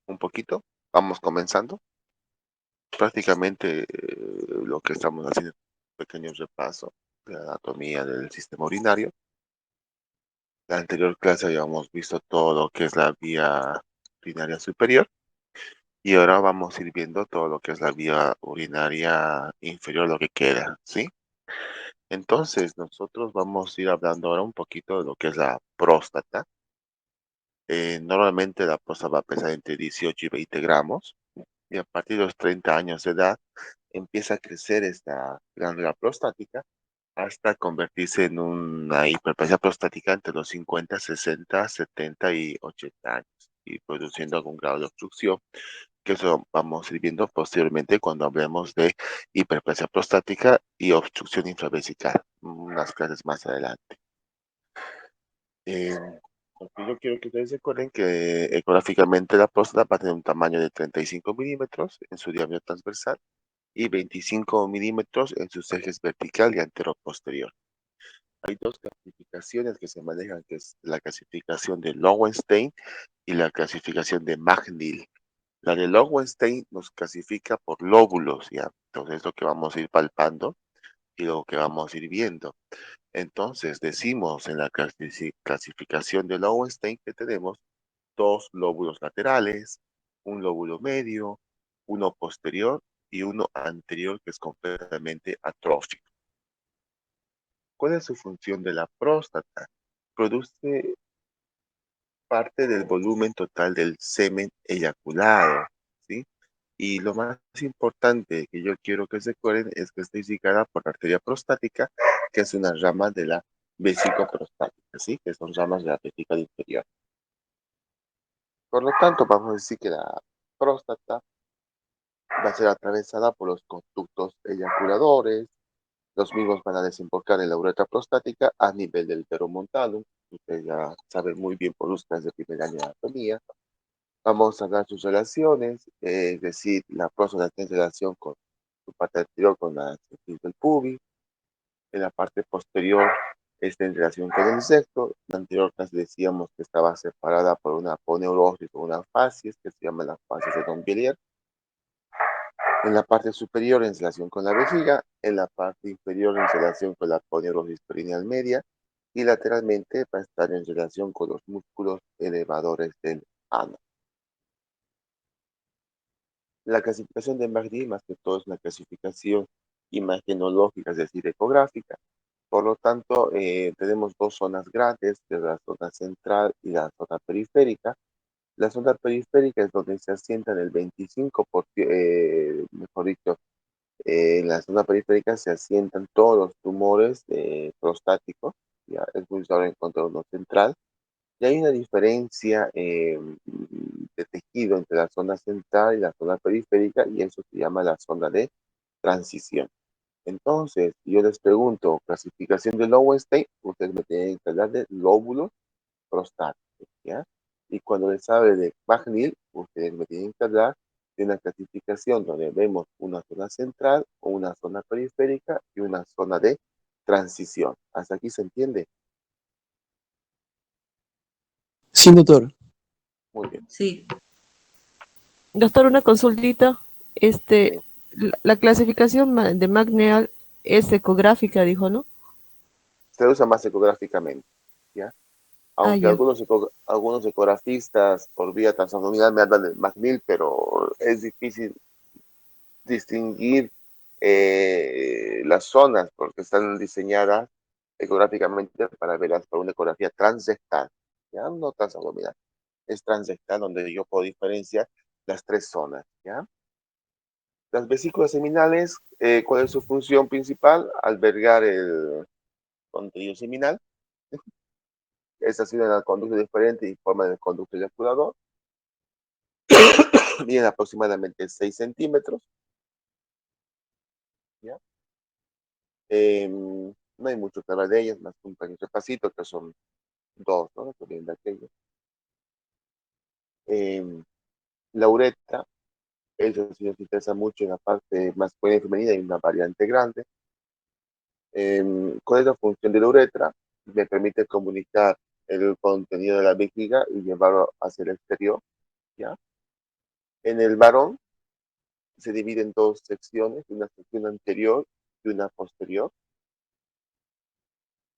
un poquito. Vamos comenzando. Prácticamente lo que estamos haciendo es un pequeño repaso de la anatomía del sistema urinario. La anterior clase habíamos visto todo lo que es la vía urinaria superior y ahora vamos a ir viendo todo lo que es la vía urinaria inferior, lo que queda, ¿sí? Entonces, nosotros vamos a ir hablando ahora un poquito de lo que es la próstata. Normalmente la próstata va a pesar entre 18 y 20 gramos y a partir de los 30 años de edad empieza a crecer esta glándula prostática hasta convertirse en una hiperplasia prostática entre los 50, 60, 70 y 80 años y produciendo algún grado de obstrucción, que eso vamos a ir viendo posteriormente cuando hablemos de hiperplasia prostática y obstrucción infravesical, unas clases más adelante. Eh, lo que yo quiero que ustedes recuerden que ecográficamente la próstata va a tener un tamaño de 35 milímetros en su diámetro transversal y 25 milímetros en sus ejes vertical y antero-posterior. Hay dos clasificaciones que se manejan, que es la clasificación de Lowenstein y la clasificación de Magnil. La de Lowenstein nos clasifica por lóbulos, ¿ya? Entonces es lo que vamos a ir palpando y lo que vamos a ir viendo. Entonces decimos en la clasificación de Lowenstein que tenemos dos lóbulos laterales, un lóbulo medio, uno posterior y uno anterior que es completamente atrófico. ¿Cuál es su función de la próstata? Produce parte del volumen total del semen eyaculado, ¿sí? Y lo más importante que yo quiero que se acuerden es que está indicada por la arteria prostática, que es una rama de la vesícula prostática, ¿sí? Que son ramas de la vesícula inferior. Por lo tanto, vamos a decir que la próstata va a ser atravesada por los conductos eyaculadores. Los mismos van a desembocar en la uretra prostática a nivel del peromontalum. Ustedes ya saben muy bien por ustedes de primer año de anatomía. Vamos a hablar sus relaciones, es decir, la próstata tiene relación con su parte anterior, con la cicatriz del pubis. En la parte posterior está en relación con el sexo. La anterior casi decíamos que estaba separada por una aponeurosis o una fascies, que se llama la fascies de Dompierre. En la parte superior en relación con la vejiga, en la parte inferior en relación con la aponeurosis perineal media y lateralmente va a estar en relación con los músculos elevadores del ano. La clasificación de MACD más que todo es una clasificación imagenológica, es decir, ecográfica. Por lo tanto, tenemos dos zonas grandes, que es la zona central y la zona periférica. La zona periférica es donde se asientan el 25%, mejor dicho, en la zona periférica se asientan todos los tumores prostáticos, ya es muy raro encontrar uno central, y hay una diferencia de tejido entre la zona central y la zona periférica, y eso se llama la zona de transición. Entonces, yo les pregunto, clasificación de Lowenstein, ustedes me tienen que hablar de lóbulos prostáticos, ¿ya? Y cuando les hable de Magnil, ustedes me tienen que hablar de una clasificación donde vemos una zona central o una zona periférica y una zona de transición. ¿Hasta aquí se entiende? Sí, doctor. Muy bien. Sí, Doctor, una consultita. Sí. La clasificación de McNeil es ecográfica, dijo, ¿no? Se usa más ecográficamente, ¿ya? Ah, Aunque ya. algunos ecografistas por vía transabdominal me hablan de McNeil, pero es difícil distinguir las zonas porque están diseñadas ecográficamente para verlas por una ecografía transrectal, ¿ya? No transabdominal, es transrectal donde yo puedo diferenciar las tres zonas, ¿ya? Las vesículas seminales, ¿cuál es su función principal? Albergar el contenido seminal. Estas tienen el conducto diferente y forman el conducto eyaculador. Miden aproximadamente 6 centímetros, ¿ya? No hay mucho que hablar de ellas, más que un pequeño repasito, que son dos, ¿no? Que vienen de aquello. Em, la uretra, eso sí nos interesa mucho en la parte masculina y femenina, hay una variante grande. ¿Cuál es la función de la uretra? Me permite comunicar el contenido de la vejiga y llevarlo hacia el exterior, ¿ya? En el varón se divide en dos secciones, una sección anterior y una posterior.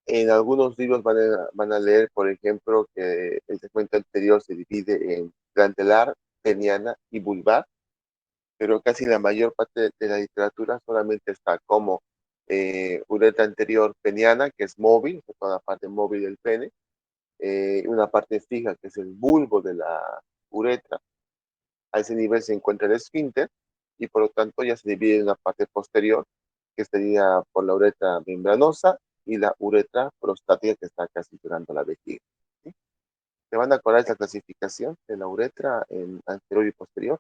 En algunos libros van a leer, por ejemplo, que el segmento anterior se divide en glandular, peniana y vulvar, pero casi la mayor parte de la literatura solamente está como uretra anterior peniana, que es móvil, toda la parte móvil del pene, una parte fija, que es el bulbo de la uretra. A ese nivel se encuentra el esfínter y por lo tanto ya se divide en una parte posterior, que estaría por la uretra membranosa y la uretra prostática, que está casi llegando a la vejiga. ¿Sí? ¿Te van a acordar esta clasificación de la uretra en anterior y posterior?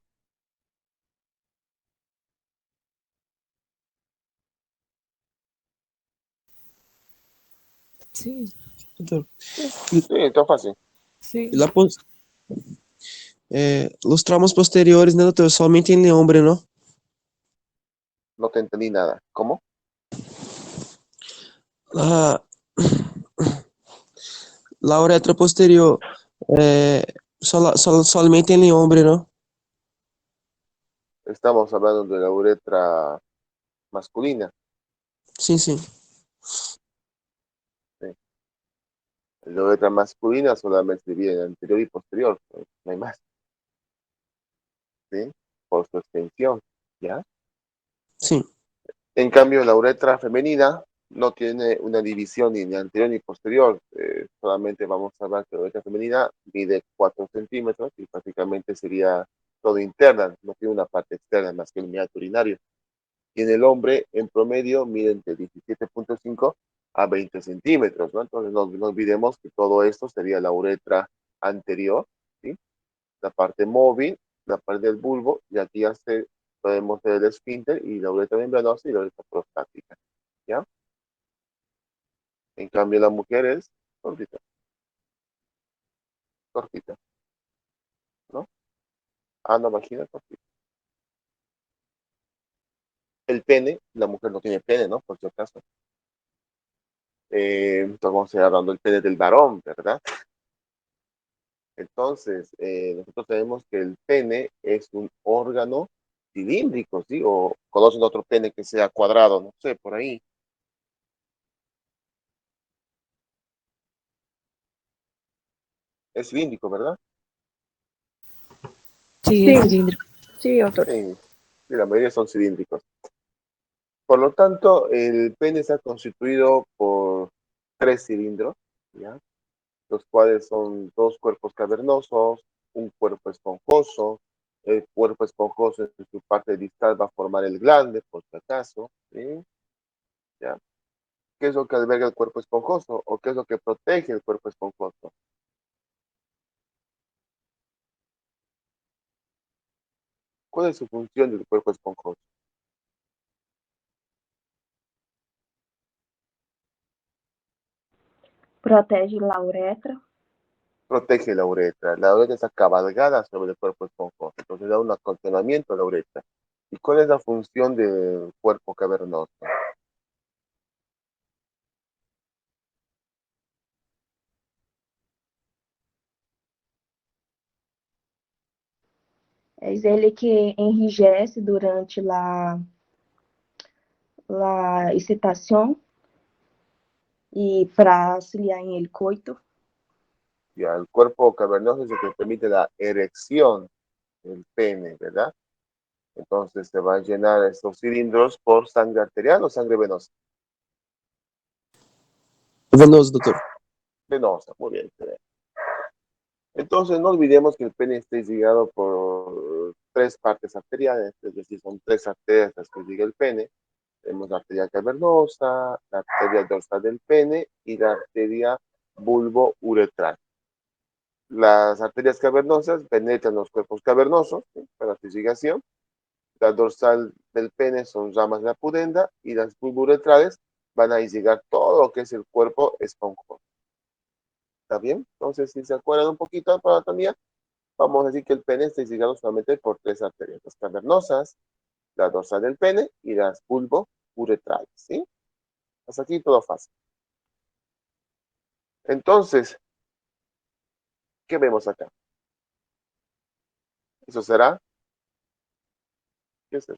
Sí, Doctor. Sí, Y sí, está fácil. sí. la pos- los tramos posteriores, ¿no, doctor? Solamente en el hombre, ¿no? No te entendí nada. ¿Cómo? La, la uretra posterior, eh, solamente en el hombre, ¿no? Estamos hablando de la uretra masculina. Sí, sí. ¿Sí? La uretra masculina solamente se divide en anterior y posterior. No hay más. ¿Sí? Por su extensión. ¿Ya? Sí. En cambio, la uretra femenina no tiene una división ni anterior ni posterior. Solamente vamos a hablar que la uretra femenina mide 4 centímetros y prácticamente sería todo interna, no tiene una parte externa más que el meato urinario. Y en el hombre, en promedio, mide entre 17,5 a 20 centímetros, ¿no? Entonces, no olvidemos que todo esto sería la uretra anterior, ¿sí? La parte móvil, la parte del bulbo, y aquí ya podemos ver el esfínter y la uretra membranosa y la uretra prostática, ¿ya? En cambio, la mujer es cortita, cortita, ¿no? Ah, no, vagina cortita. El pene, la mujer no tiene pene, ¿no? Por si acaso. Entonces vamos a ir hablando del pene del varón, ¿verdad? Entonces, nosotros tenemos que el pene es un órgano cilíndrico, ¿sí? O conocen otro pene que sea cuadrado, no sé, por ahí. Es cilíndrico, ¿verdad? Sí, es Sí, cilíndrico. sí, doctor. Sí, sí, la mayoría son cilíndricos. Por lo tanto, el pene está constituido por 3 cilindros, ¿ya? Los cuales son dos cuerpos cavernosos, un cuerpo esponjoso. El cuerpo esponjoso en su parte distal va a formar el glande, por si acaso, ¿sí? ¿Ya? ¿Qué es lo que alberga el cuerpo esponjoso? ¿O qué es lo que protege el cuerpo esponjoso? ¿Cuál es su función del cuerpo esponjoso? Protege la uretra. Protege la uretra. La uretra está cabalgada sobre el cuerpo esponjoso, entonces da un acondicionamiento a la uretra. ¿Y cuál es la función del cuerpo cavernoso? É ele que enrijece durante la excitación y para auxiliar en el coito. Ya, el cuerpo cavernoso es el que permite la erección del pene, ¿verdad? Entonces se va a llenar estos cilindros por sangre arterial o sangre venosa. Venoso, doctor. Venosa, muy bien. Entonces no olvidemos que el pene está irrigado por 3 partes arteriales, es decir, son 3 arterias las que irriga el pene. Tenemos la arteria cavernosa, la arteria dorsal del pene y la arteria bulbo-uretral. Las arterias cavernosas penetran los cuerpos cavernosos, ¿sí? Para su irrigación. La dorsal del pene son ramas de la pudenda y las bulbo-uretrales van a irrigar todo lo que es el cuerpo esponjoso. ¿Está bien? Entonces, si se acuerdan un poquito de anatomía, vamos a decir que el pene está irrigado solamente por 3 arterias, las cavernosas, la dorsal del pene y las bulbo-uretrales, ¿sí? Hasta aquí todo fácil. Entonces, ¿qué vemos acá? Eso será ¿Qué es eso?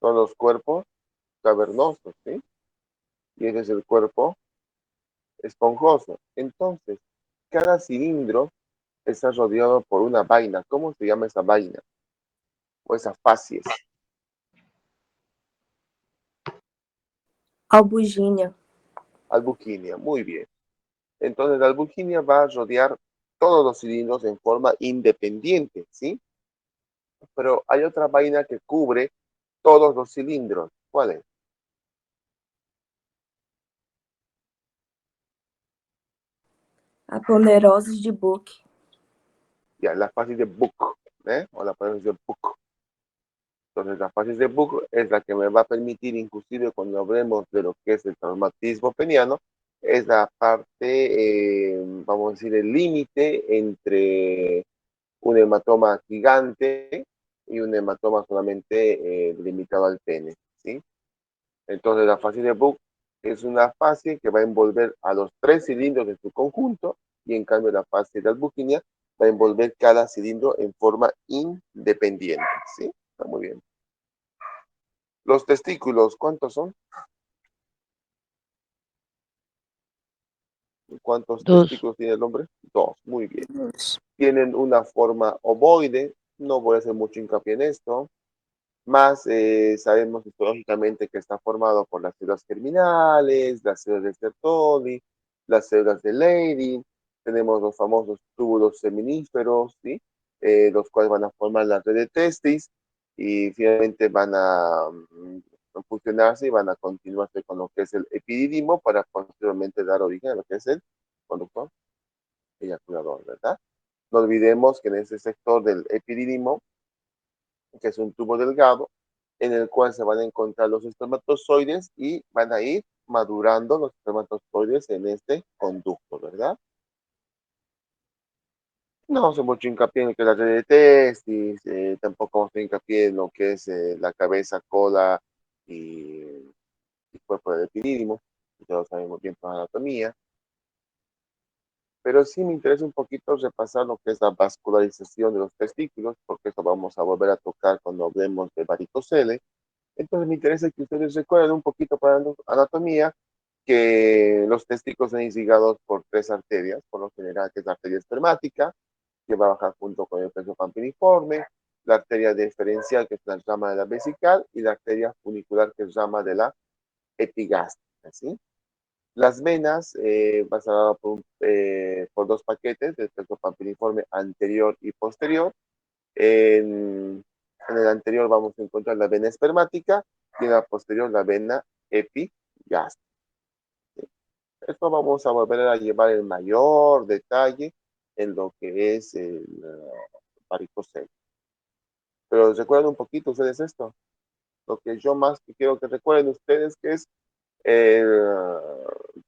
Son los cuerpos cavernosos, ¿sí? Y ese es el cuerpo esponjoso. Entonces, cada cilindro está rodeado por una vaina. ¿Cómo se llama esa vaina? O esa facies. Albuginia. Albuquinia, muy bien. Entonces, la albuquinia va a rodear todos los cilindros en forma independiente, ¿sí? Pero hay otra vaina que cubre todos los cilindros. ¿Cuál es? Aponeurose de Book. Ya, la facies de Book, ¿eh? O la facies de Book. Entonces, la facies de Book es la que me va a permitir, inclusive cuando hablemos de lo que es el traumatismo peniano, es la parte, vamos a decir, el límite entre un hematoma gigante y un hematoma solamente limitado al pene, ¿sí? Entonces, la fascia de Book es una fascia que va a envolver a los tres cilindros en su conjunto, y en cambio la fascia de Albuquinia va a envolver cada cilindro en forma independiente, ¿sí? Está muy bien. Los testículos, ¿cuántos son? ¿Cuántos Dos. testículos tiene el hombre? Dos, muy bien. Tienen una forma ovoide, no voy a hacer mucho hincapié en esto. Más sabemos histológicamente que está formado por las células germinales, las células de Sertoli, las células de Leydig, tenemos los famosos túbulos seminíferos, ¿sí? Los cuales van a formar la red de testis y finalmente van a fusionarse y van a continuarse con lo que es el epididimo para posteriormente dar origen a lo que es el conductor eyaculador, ¿verdad? No olvidemos que en ese sector del epididimo, que es un tubo delgado, en el cual se van a encontrar los espermatozoides y van a ir madurando los espermatozoides en este conducto, ¿verdad? No hace mucho hincapié en lo que es la red de testis, tampoco vamos a hacer hincapié en lo que es la cabeza, cola y el cuerpo del epidídimo, todos sabemos bien por anatomía, pero sí me interesa un poquito repasar lo que es la vascularización de los testículos, porque eso vamos a volver a tocar cuando hablemos de varicocele. Entonces me interesa que ustedes recuerden un poquito para anatomía que los testículos son irrigados por tres arterias, por lo general, que es la arteria espermática, que va a bajar junto con el plexo pampiniforme, la arteria deferencial, que es la rama de la vesical, y la arteria funicular, que es rama de la epigástrica, ¿sí? Las venas pasan por dos paquetes del plexo pampiniforme anterior y posterior. En el anterior vamos a encontrar la vena espermática y en la posterior la vena epigástrica. Esto vamos a volver a llevar en mayor detalle en lo que es el varicocele. Pero recuerden un poquito ustedes esto. Lo que yo más que quiero que recuerden ustedes que es el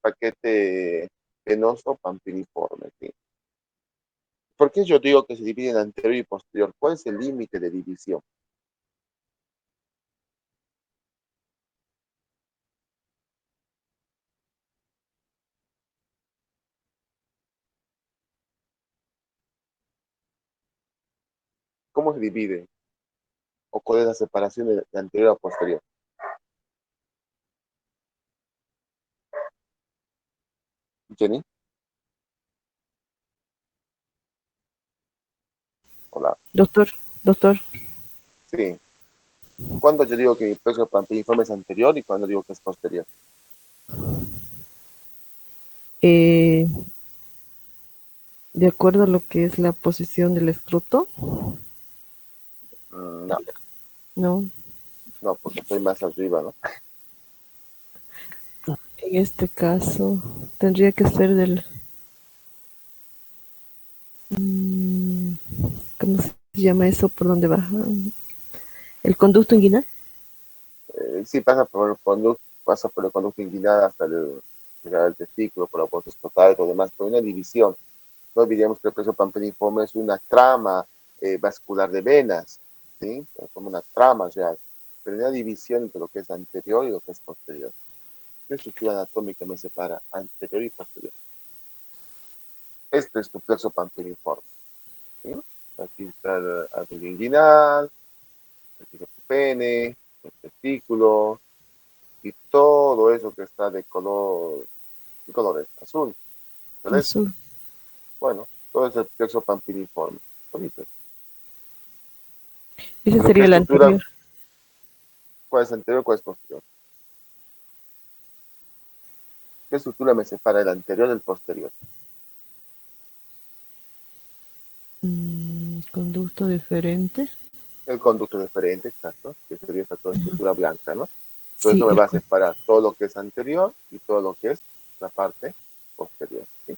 paquete venoso pampiniforme, ¿sí? ¿Por qué yo digo que se divide en anterior y posterior? ¿Cuál es el límite de división? ¿Cómo se divide? ¿O cuál es la separación de anterior a posterior? Jenny, hola. Doctor, doctor. Sí. ¿Cuándo yo digo que mi peso pampiniforme es anterior y cuándo digo que es posterior? eh, de acuerdo a lo que es la posición del escroto, No, no. no, porque estoy más arriba, ¿no? En este caso, tendría que ser del, mm, ¿cómo se llama eso? ¿Por dónde baja? El conducto inguinal. Sí pasa por el conducto inguinal hasta llegar al testículo, por la fosa escrotal y todo demás, pero hay una división. No olvidemos que el peso pampiniforme es una trama vascular de venas, ¿sí? Es como una trama real, pero hay una división entre lo que es anterior y lo que es posterior. ¿Qué estructura anatómica me separa anterior y posterior? Este es tu plexo pampiniforme, ¿sí? Aquí está el arteria inguinal, aquí está tu pene, el testículo y todo eso que está de color, ¿qué color es? Azul, celeste. azul. Bueno, todo ese plexo pampiniforme. Bonito. Ese Lo que sería es el estructura, anterior. ¿cuál es anterior, cuál es posterior? ¿Qué estructura me separa el anterior del posterior? Conducto diferente. El conducto deferente, exacto, que sería esta toda Ajá. estructura blanca, ¿no? Todo Sí, eso me va a separar todo lo que es anterior y todo lo que es la parte posterior, ¿sí?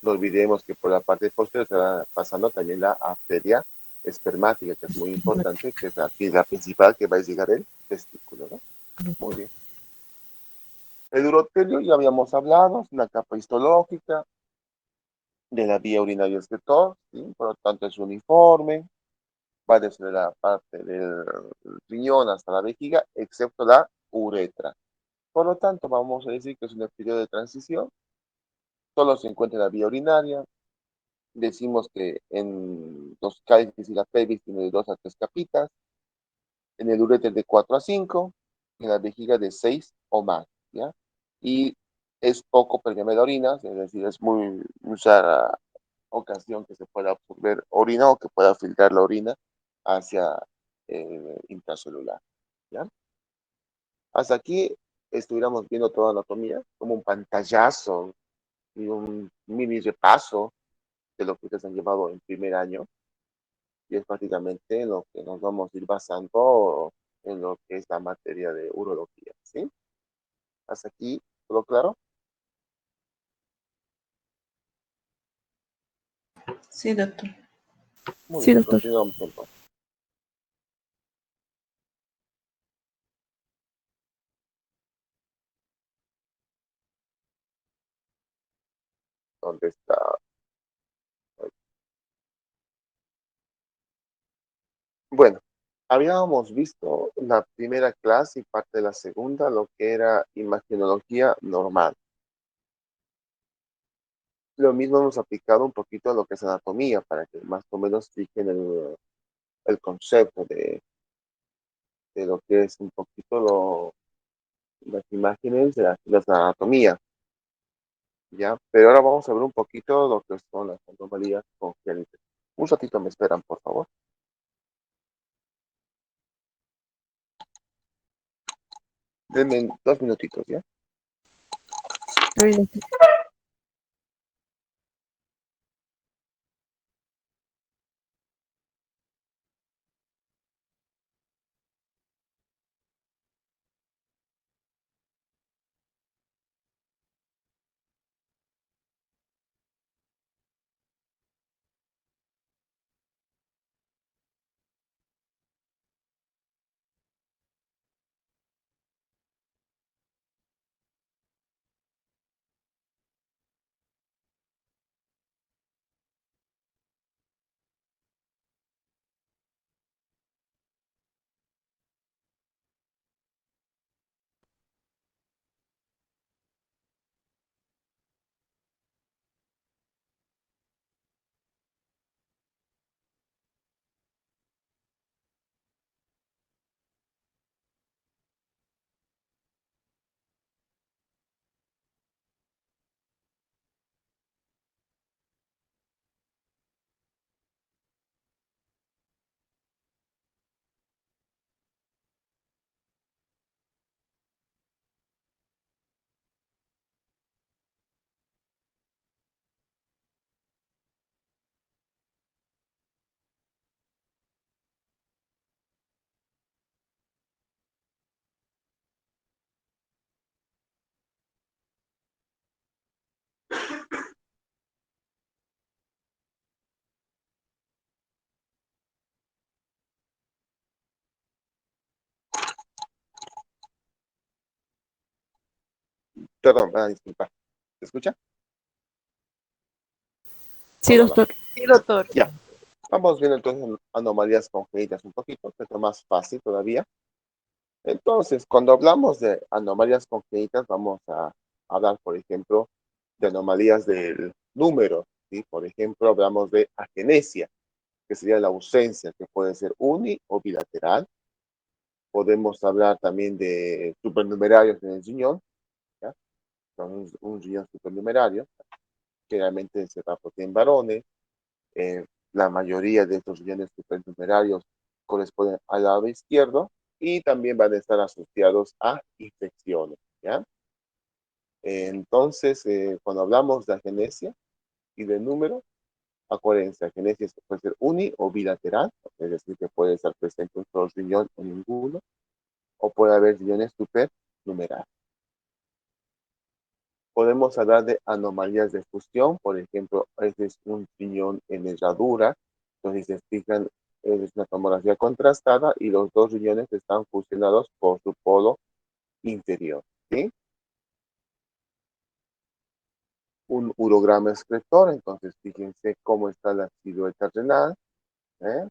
No olvidemos que por la parte posterior se va pasando también la arteria espermática, que es muy importante, que es la principal que va a llegar el testículo, ¿no? Muy bien. El urotelio ya habíamos hablado, es una capa histológica de la vía urinaria excretor, ¿sí? Por lo tanto es uniforme, va desde la parte del riñón hasta la vejiga, excepto la uretra. Por lo tanto, vamos a decir que es un periodo de transición, solo se encuentra en la vía urinaria. Decimos que en los cálices y la pelvis tiene de 2 a 3 capitas, en el ureter de 4 a 5, en la vejiga de 6 o más, ¿ya? Y es poco permeable la orina, es decir, es muy mucha ocasión que se pueda absorber orina o que pueda filtrar la orina hacia el intracelular, ¿ya? Hasta aquí estuviéramos viendo toda la anatomía como un pantallazo y un mini repaso de lo que ustedes han llevado en primer año, y es prácticamente lo que nos vamos a ir basando en lo que es la materia de urología, ¿sí? Hasta aquí, ¿todo claro? Sí, doctor. Muy sí, bien, doctor. continuamos entonces. ¿Dónde está? Bueno, habíamos visto la primera clase y parte de la segunda, lo que era imagenología normal. Lo mismo hemos aplicado un poquito a lo que es anatomía, para que más o menos fijen el concepto de lo que es un poquito las imágenes de la anatomía, ¿ya? Pero ahora vamos a ver un poquito lo que son las anomalías congénitas. Un ratito me esperan, por favor. Denme 2 minutitos, ¿ya? Está bien, doctor. Perdón, disculpa. ¿Se escucha? Sí, Hola, hola. doctor. Sí, doctor. Ya. Vamos viendo entonces anomalías congénitas un poquito, que es lo más fácil todavía. Entonces, cuando hablamos de anomalías congénitas, vamos a hablar, por ejemplo, de anomalías del número, ¿sí? Por ejemplo, hablamos de agenesia. que sería la ausencia, que puede ser uni o bilateral. Podemos hablar también de supernumerarios en el riñón, ¿ya? Son un riñón supernumerario, generalmente se da en varones. Eh, la mayoría de estos riñones supernumerarios corresponden al lado izquierdo y también van a estar asociados a infecciones, ¿ya? Entonces, cuando hablamos de agenesia y de número, acuérdense, agenesia puede ser uni o bilateral, es decir, que puede estar presente un solo riñón o ninguno, o puede haber riñones supernumerarios. Podemos hablar de anomalías de fusión, por ejemplo, este es un riñón en herradura, entonces se fijan, es una tomografía contrastada y los dos riñones están fusionados por su polo inferior, ¿sí? Un urograma excretor, entonces fíjense cómo está la silueta renal, ¿eh?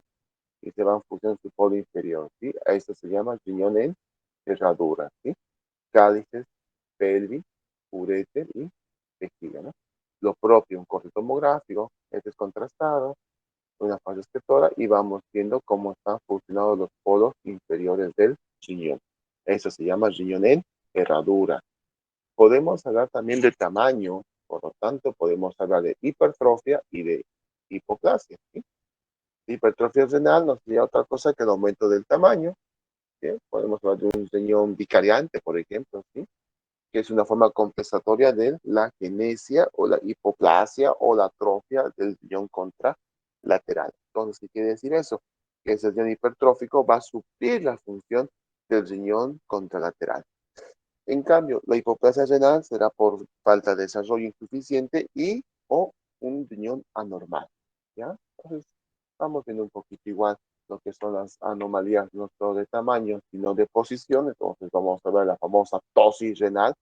Y se van fusionando su polo inferior, ¿sí? A esto se llama riñón en herradura, ¿sí? Cálices, pelvis, uréter y vejiga, ¿no? Lo propio, un corte tomográfico, este es contrastado, una fase excretora y vamos viendo cómo están fusionados los polos inferiores del riñón. Eso se llama riñón en herradura. Podemos hablar también de tamaño, por lo tanto, podemos hablar de hipertrofia y de hipoplasia, ¿sí? Hipertrofia renal no sería otra cosa que el aumento del tamaño, ¿sí? Podemos hablar de un riñón vicariante, por ejemplo, ¿sí? Que es una forma compensatoria de la agenesia o la hipoplasia o la atrofia del riñón contralateral. Entonces, ¿qué quiere decir eso? Que ese riñón hipertrófico va a suplir la función del riñón contralateral. En cambio, la hipoplasia renal será por falta de desarrollo insuficiente y o un riñón anormal, ¿ya? Entonces, vamos viendo un poquito igual lo que son las anomalías, no solo de tamaño, sino de posición. Entonces, vamos a ver la famosa tosis renal.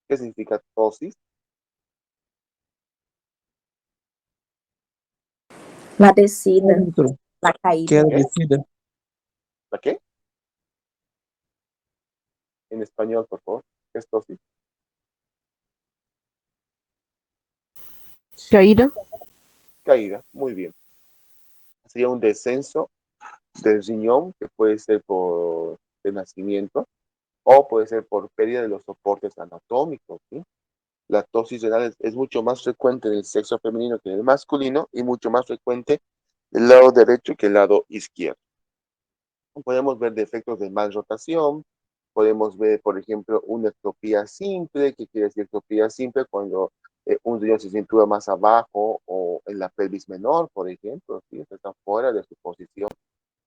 ¿Qué significa tosis? La descida, Árbitro, la caída. queda ¿Qué? decida. ¿La qué? En español, por favor. ¿Qué es tosis? Caída. Caída. Muy bien. Sería un descenso del riñón que puede ser por de nacimiento o puede ser por pérdida de los soportes anatómicos, ¿sí? La tosis renal es mucho más frecuente en el sexo femenino que en el masculino y mucho más frecuente del lado derecho que el lado izquierdo. Podemos ver defectos de malrotación, podemos ver, por ejemplo, una ectopía simple. ¿Qué quiere decir ectopía simple? Cuando un riñón se sitúa más abajo o en la pelvis menor, por ejemplo, ¿sí? Está fuera de su posición.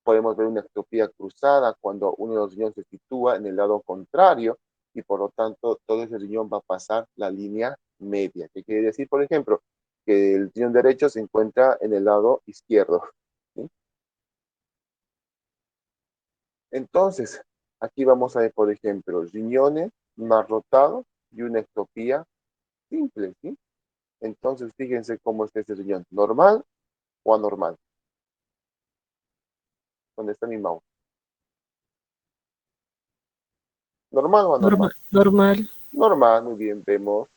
Podemos ver una ectopía cruzada cuando uno de los riñones se sitúa en el lado contrario y por lo tanto todo ese riñón va a pasar la línea media. ¿Qué quiere decir, por ejemplo? Que el riñón derecho se encuentra en el lado izquierdo, ¿sí? Entonces, aquí vamos a ver, por ejemplo, riñones más rotados y una ectopía simple, ¿sí? Entonces, fíjense cómo es este riñón, normal o anormal. ¿Dónde está mi mouse? ¿Normal o anormal? Normal. Normal, muy bien, vemos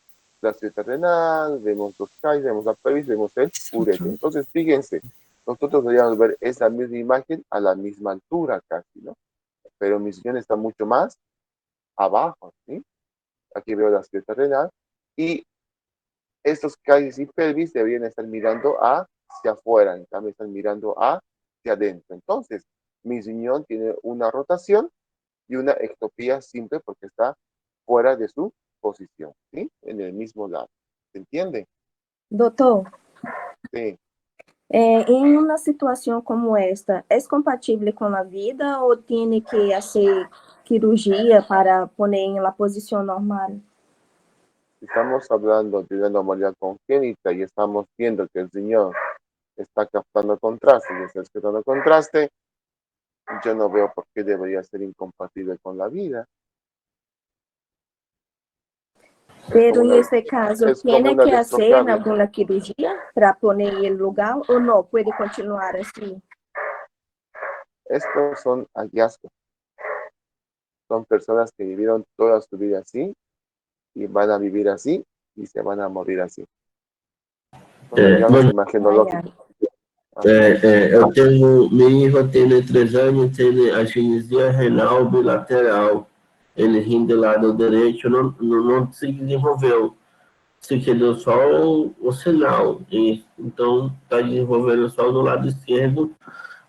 la cieta renal, vemos los CAIs, vemos la pelvis, vemos el ureter. Entonces, fíjense, nosotros deberíamos ver esa misma imagen a la misma altura casi, ¿no? Pero mi riñón está mucho más abajo, ¿sí? Aquí veo la cieta renal y estos CAIs y pelvis deberían estar mirando hacia afuera, en cambio están mirando hacia adentro. Entonces, mi riñón tiene una rotación y una ectopía simple porque está fuera de su posición, ¿sí? En el mismo lado. ¿Se entiende? Doutor, Sí. em uma situação como esta, é compatível com a vida ou tem que fazer cirurgia para pôr em la posição normal? Estamos hablando de una anomalía congénita y estamos viendo que el riñón está captando contraste y está excretando contraste. Yo no veo por qué debería ser incompatible con la vida. Pero nesse caso, Es como tem una que fazer dextrocardia. alguma cirurgia para pôr em lugar ou não? Pode continuar assim? Estos son hallazgos. Son personas que vivieron toda su vida así y van a vivir así y se van a morir así. Son hallazgos Ai, imagenológicos. ai. Eu tenho, meu hijo tem 3 anos, tem agenesia renal bilateral. Ele rim do lado direito não se desenvolveu. Se quedou só o sinal. Então, está desenvolvendo só do lado esquerdo.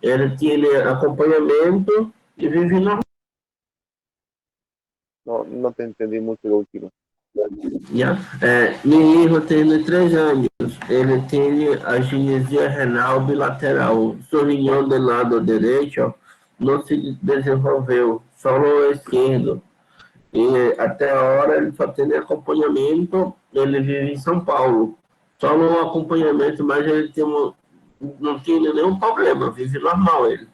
Ele tem acompanhamento e vive normal. No te entendí mucho lo último. Yeah. Meu hijo tem 3 anos. Ele tem agenesia renal bilateral. Seu rinhão do lado direito não se desenvolveu, só o esquerdo. E até a hora ele só tem acompanhamento. Ele vive em São Paulo. Só no acompanhamento, mas ele não tem nenhum problema, vive normal ele.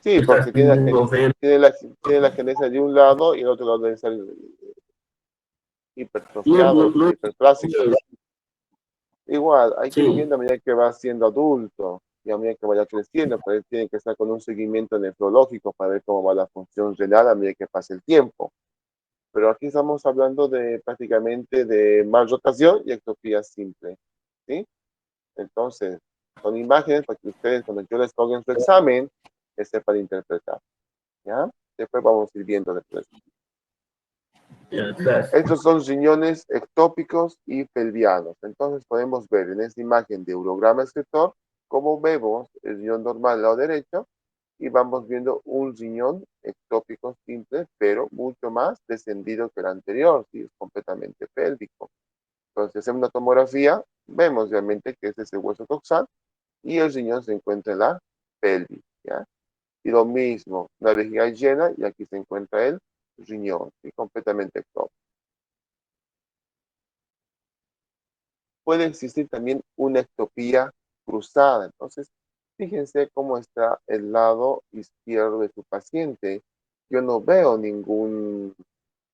Sí, Está porque se desenvolvendo. tiene la agenesia de un lado y el otro lado debe estar hipertrofiado, Não, hiperplásico. Igual, hay que ir sim, viendo a medida que va siendo adulto y a medida que vaya creciendo, pero él tiene que estar con un seguimiento nefrológico para ver cómo va la función renal a medida que pase el tiempo. Pero aquí estamos hablando de prácticamente de malrotación y ectopía simple, ¿sí? Entonces, son imágenes para que ustedes, cuando yo les ponga en su examen, sepan interpretar, ¿ya? Después vamos a ir viendo después. Estos son riñones ectópicos y pelvianos. Entonces podemos ver en esta imagen de urograma escritor cómo vemos el riñón normal al lado derecho y vamos viendo un riñón ectópico simple, pero mucho más descendido que el anterior, ¿sí? Es completamente pélvico. Entonces, hacemos una tomografía, vemos realmente que este es el hueso coxal y el riñón se encuentra en la pelvis, ¿ya? Y lo mismo, la vejiga llena y aquí se encuentra el riñón, ¿sí? Completamente ectópico. Puede existir también una ectopía cruzada. Entonces, fíjense cómo está el lado izquierdo de su paciente. Yo no veo ningún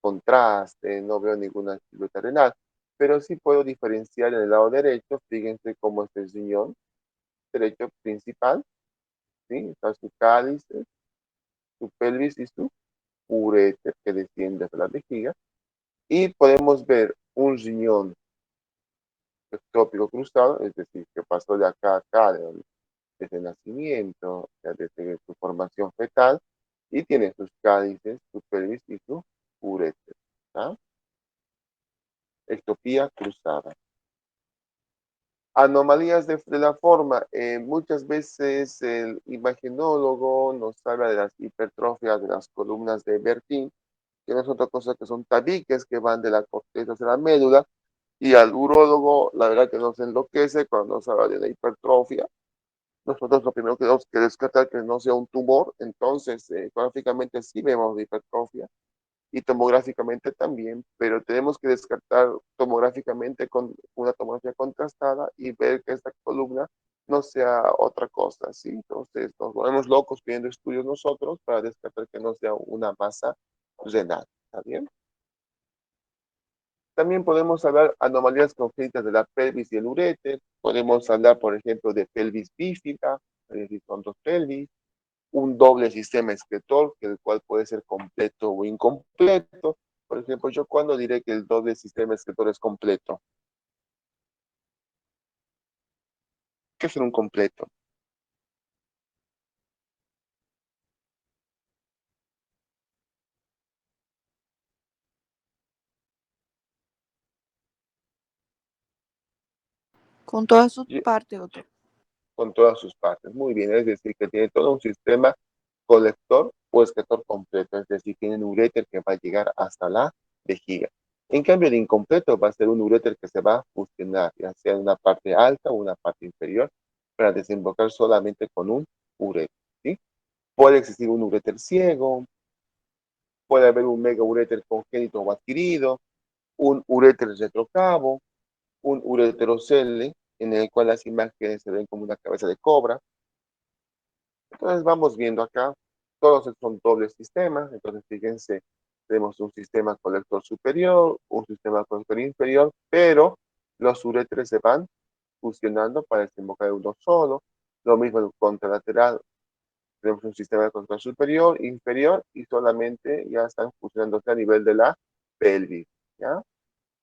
contraste, no veo ninguna silueta renal, pero sí puedo diferenciar en el lado derecho. Fíjense cómo es el riñón derecho principal, ¿sí? Está su cáliz, su pelvis y su ureter que desciende hacia la vejiga. Y podemos ver un riñón ectópico cruzado, es decir, que pasó de acá a acá, desde el nacimiento, o sea, desde su formación fetal, y tiene sus cálices, su pelvis y su ureter. ¿Ah? Ectopía cruzada. Anomalías de la forma. Muchas veces el imagenólogo nos habla de las hipertrofias de las columnas de Bertin, que no es otra cosa que son tabiques que van de la corteza hacia la médula, y al urólogo, la verdad que nos enloquece cuando nos habla de la hipertrofia. Nosotros lo primero que tenemos que descartar que no sea un tumor, entonces ecográficamente sí vemos hipertrofia y tomográficamente también, pero tenemos que descartar tomográficamente con una tomografía contrastada y ver que esta columna no sea otra cosa, ¿sí? Entonces nos volvemos locos pidiendo estudios nosotros para descartar que no sea una masa renal, ¿está bien? También podemos hablar anomalías congénitas de la pelvis y el uréter. Podemos hablar, por ejemplo, de pelvis bífida, es decir, con dos pelvis, un doble sistema excretor, que el cual puede ser completo o incompleto. Por ejemplo, yo cuando diré que el doble sistema excretor es completo. ¿Qué es un completo? Con todas sus Y- partes, doctor. Con todas sus partes. Muy bien, es decir, que tiene todo un sistema colector o excretor completo, es decir, tiene un uréter que va a llegar hasta la vejiga. En cambio, el incompleto va a ser un uréter que se va a fusionar, ya sea en una parte alta o una parte inferior, para desembocar solamente con un uréter, ¿sí? Puede existir un uréter ciego, puede haber un megauréter congénito o adquirido, un uréter retrocavo, un ureterocele, en el cual las imágenes se ven como una cabeza de cobra. Entonces vamos viendo acá, todos son dobles sistemas, entonces fíjense, tenemos un sistema colector superior, un sistema colector inferior, pero los uréteres se van fusionando para desembocar en uno solo. Lo mismo en el contralateral, tenemos un sistema colector superior, inferior, y solamente ya están fusionándose a nivel de la pelvis, ¿ya?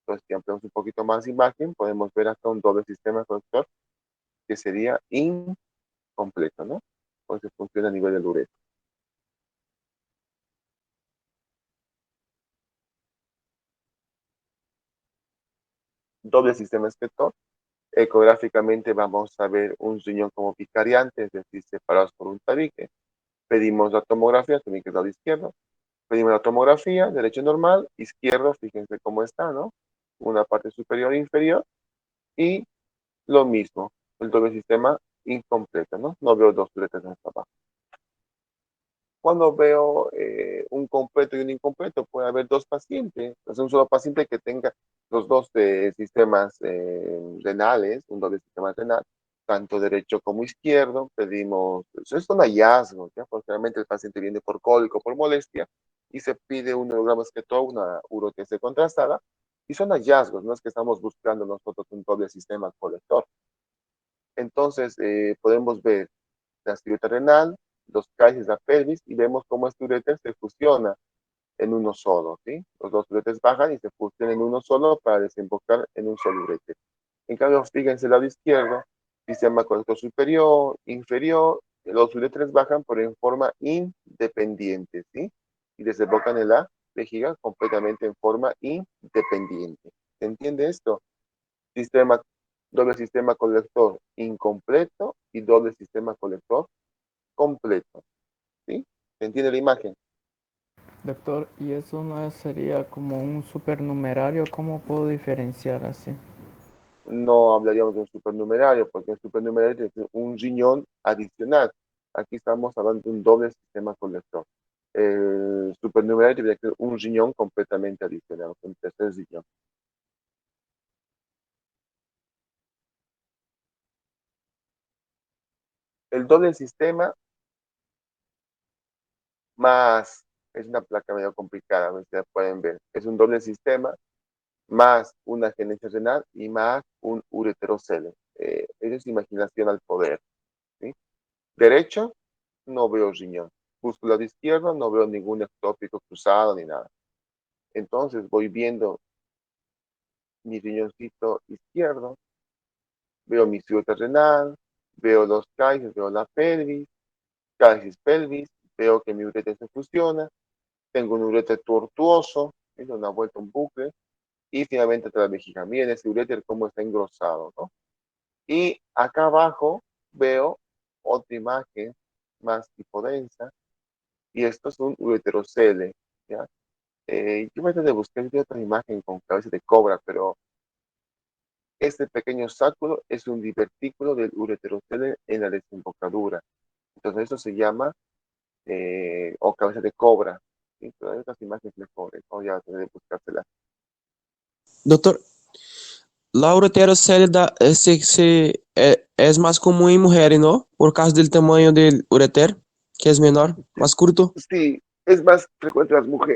Entonces, si ampliamos un poquito más de imagen, podemos ver acá un doble sistema colector que sería completo, ¿no? Entonces funciona a nivel del ureter. Doble sistema excretor. Ecográficamente vamos a ver un riñón como bicariante, es decir, separados por un tabique. Pedimos la tomografía, también que es lado izquierdo. Pedimos la tomografía, derecho normal, izquierdo, fíjense cómo está, ¿no? Una parte superior e inferior. Y lo mismo, el doble sistema incompleto, ¿no? No veo dos ureteres hasta abajo. Cuando veo un completo y un incompleto, puede haber dos pacientes, es un solo paciente que tenga los dos sistemas renales, un doble sistema renal, tanto derecho como izquierdo. Pedimos, eso es un hallazgo, ¿ya? Porque realmente el paciente viene por cólico, por molestia, y se pide un neurograma excretor, una urotese contrastada, y son hallazgos, no es que estamos buscando nosotros un doble sistema colector. Entonces, podemos ver la silueta renal, los cálices, la pelvis, y vemos cómo este uréter se fusiona en uno solo, ¿sí? Los dos uréteres bajan y se fusionan en uno solo para desembocar en un solo uréter. En cambio, fíjense el lado izquierdo, sistema colector superior, inferior, los uréteres bajan pero en forma independiente, ¿sí? Y desembocan en la vejiga completamente en forma independiente. ¿Se entiende esto? Sistema, doble sistema colector incompleto y doble sistema colector completo. ¿Sí? ¿Se entiende la imagen? Doctor, ¿y eso no sería como un supernumerario? ¿Cómo puedo diferenciar así? No hablaríamos de un supernumerario, porque el supernumerario es un riñón adicional. Aquí estamos hablando de un doble sistema colector. El supernumerario tendría que ser un riñón completamente adicional, un tercer riñón. El doble sistema más, es una placa medio complicada, no sé si la pueden ver. Es un doble sistema más una genesia renal y más un ureterocele. Esa es imaginación al poder. ¿Sí? Derecho, no veo riñón. Busco el lado izquierdo, no veo ningún ectópico cruzado ni nada. Entonces voy viendo mi riñoncito izquierdo, veo mi ciudad renal, veo los cálices, veo la pelvis, cálices pelvis, veo que mi ureter se fusiona, tengo un ureter tortuoso, es una vuelta, un bucle, y finalmente la vejiga. Miren ese ureter cómo está engrosado, ¿no? Y acá abajo veo otra imagen más hipodensa, y esto es un ureterocele, ¿ya? Yo voy a tratar de buscar otra imagen con cabeza de cobra, pero este pequeño sacro es un divertículo del ureterocele en la desembocadura. Entonces eso se llama, o cabeza de cobra. ¿Sí? Pero hay otras imágenes mejores, ¿no? Ya tendré que buscárselas. Doutor, la ureterocele es más común en mujeres, ¿no? Por causa del tamaño del ureter, que es menor, más curto. Sí, es más frecuente en las mujeres.